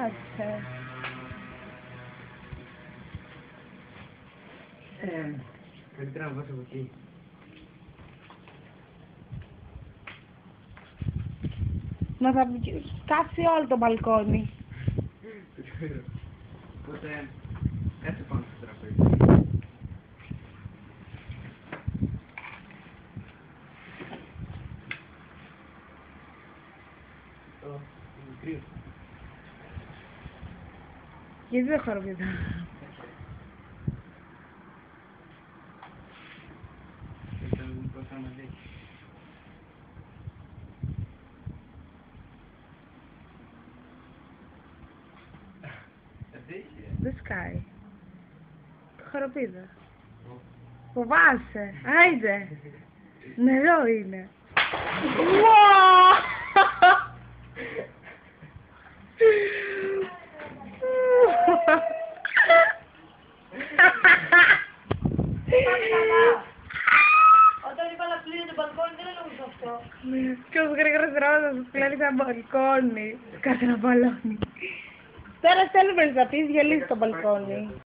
Φοβάσαι. Καλύτερα να πας από εκεί. Μα θα σκάσει όλο το μπαλκόνι. Οπότε, κάτσε πάνω στο τραπέζι. Είναι κρύο. Γιατί δεν χοροπηδά. Ήταν πώς θα μας δει. Δεν σκάει. Χοροπήδα. Φοβάσαι. Άιντε. Νερό είναι. Όταν είπα να πλύνει το μπαλκόνι δεν εννοούσα αυτό. Ποιος γρήγορος ρόδος πλένει ένα μπαλκόνι. Κάτσε ένα μπαλόνι. Τώρα θέλουμε να πεις γυαλίσει το μπαλκόνι.